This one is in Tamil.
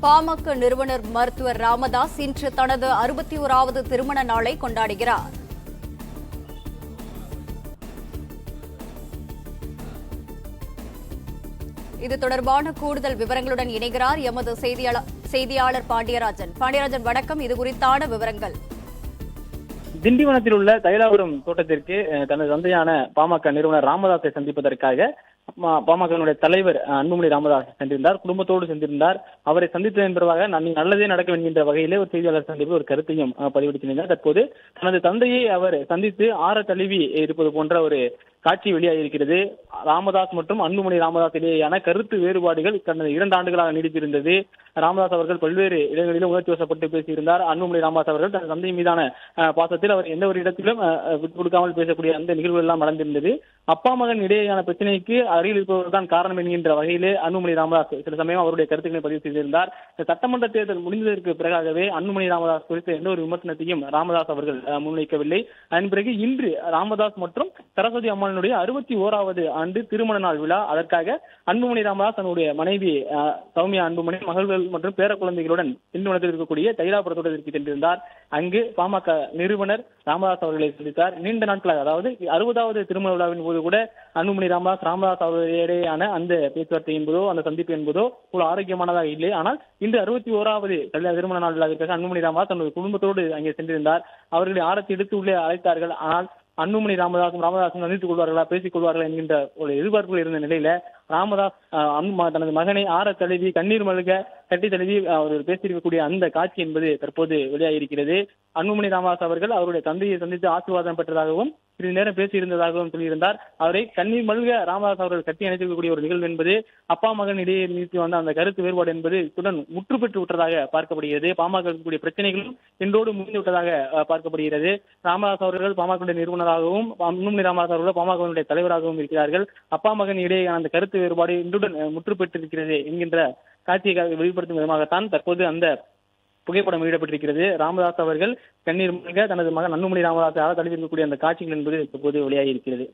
பாமக நிறுவனர் மருத்துவர் ராமதாஸ் இன்று தனது 61வது திருமண நாளை கொண்டாடுகிறார். இது தொடர்பான கூடுதல் விவரங்களுடன் இணைகிறார் எமது செய்தியாளர் பாண்டியராஜன். பாண்டியராஜன், வணக்கம். இது குறித்தான விவரங்கள். திண்டிவனத்தில் உள்ள தைலாபுரம் தோட்டத்திற்கு தனது தந்தையான பாமக நிறுவனர் ராமதாஸை சந்திப்பதற்காக பாமக தலைவர் அன்புமணி ராமதாஸ் சென்றிருந்தார். குடும்பத்தோடு சென்றிருந்தார். அவரை சந்தித்ததன் பிறகு நல்லதே நடக்கும் என்கின்ற வகையிலே ஒரு செய்தியாளர் சந்திப்பு ஒரு கருத்தையும் பதிவிட்டிருந்தார். தற்போது தனது தந்தையை அவர் சந்தித்து ஆற தழுவி இருப்பது போன்ற ஒரு காட்சி வெளியாகியிருக்கிறது. ராமதாஸ் மற்றும் அன்புமணி ராமதாஸ் இடையேயான கருத்து வேறுபாடுகள் கடந்த 2 ஆண்டுகளாக நீடித்திருந்தது. ராமதாஸ் அவர்கள் பல்வேறு இடங்களிலும் உணர்ச்சி வசப்பட்டு பேசியிருந்தார். அன்புமணி ராமதாஸ் அவர்கள் தனது தந்தை மீதான பாசத்தில் அவர் எந்த ஒரு இடத்திலும் விட்டு கொடுக்காமல் பேசக்கூடிய அந்த நிகழ்வுகள் எல்லாம் நடந்திருந்தது. அப்பா மகன் இடையேயான பிரச்சனைக்கு அருகில் இருப்பவர்கள் தான் காரணம் என்கின்ற வகையிலே அன்புமணி ராமதாஸ் சில சமயம் அவருடைய கருத்துக்களை பதிவு செய்திருந்தார். சட்டமன்ற தேர்தல் முடிந்ததற்கு பிறகாகவே அன்புமணி ராமதாஸ் குறித்த எந்த ஒரு விமர்சனத்தையும் ராமதாஸ் அவர்கள் முன்வைக்கவில்லை. அதன் பிறகு இன்று ராமதாஸ் மற்றும் சரஸ்வதி அம்மானுடைய 61வது ஆண்டு திருமண நாள் விழா. அதற்காக அன்புமணி ராமதாஸ் தன்னுடைய மனைவி சௌமியா அன்புமணி, மகள்கள் மற்றும் பேர குழந்தைகளுடன் திண்டிவனத்தில் இருக்கக்கூடிய தைலாபுர தோட்டத்திற்கு சென்றிருந்தார். அங்கு பாமக நிறுவனர் ராமதாஸ் அவர்களை சந்தித்தார். நீண்ட நாட்களாக, அதாவது 60வது திருமண விழாவின் போது கூட அன்புமணி ராமதாஸ் அவர்களிடையான அந்த பேச்சுவார்த்தை என்பதோ அந்த சந்திப்பு என்பதோ ஒரு ஆரோக்கியமானதாக இல்லை. ஆனால் இன்று 61வது திருமண நாள் விழாவிற்காக அன்புமணி ராமதாஸ் தனது குடும்பத்தோடு அங்கே சென்றிருந்தார். அவர்களை ஆரத்தி எடுத்து உள்ளே அழைத்தார்கள். ஆனால் அன்புமணி ராமதாசும் சந்தித்துக் கொள்வார்களா, பேசிக் கொள்வார்களா என்கின்ற ஒரு எதிர்பார்ப்புகள் இருந்த நிலையில ராமதாஸ் தனது மகனை ஆற தழுவி கண்ணீர் மல்க கட்டி தழுவி அவர் பேசியிருக்கக்கூடிய அந்த காட்சி என்பது தற்போது வெளியாகியிருக்கிறது. அன்புமணி ராமதாஸ் அவர்கள் அவருடைய தந்தையை சந்தித்து ஆசீர்வாதம் பெற்றதாகவும் சிறிது நேரம் பேசியிருந்ததாகவும் சொல்லியிருந்தார். அவரை கண்ணீர் மல்க ராமதாஸ் அவர்கள் கட்டி அணைத்திருக்கக்கூடிய ஒரு நிகழ்வு என்பது அப்பா மகன் இடையே நீட்டி வந்த அந்த கருத்து வேறுபாடு என்பது இத்துடன் முற்று பெற்று விட்டதாக பார்க்கப்படுகிறது. பாமக இருக்கக்கூடிய பிரச்சனைகளும் இன்றோடு முடிந்து விட்டதாக பார்க்கப்படுகிறது. ராமதாஸ் அவர்கள் பாமக நிறுவனராகவும் அன்புமணி ராமதாஸ் அவர்கள் பாமக தலைவராகவும் இருக்கிறார்கள். அப்பா மகன் இடையே அந்த கருத்து வேறுபாடு இன்றுடன் முற்று பெற்றிருக்கிறது என்கின்ற காட்சியை வெளிப்படுத்தும் விதமாகத்தான் தற்போது அந்த புகைப்படம் வெளியிடப்பட்டிருக்கிறது. ராமதாஸ் அவர்கள் கண்ணீர் மல்க தனது மகன் அன்புமணி ராமதாஸாக தடுத்திருக்கக்கூடிய அந்த காட்சிகள் என்பது தற்போது வெளியாகி இருக்கிறது.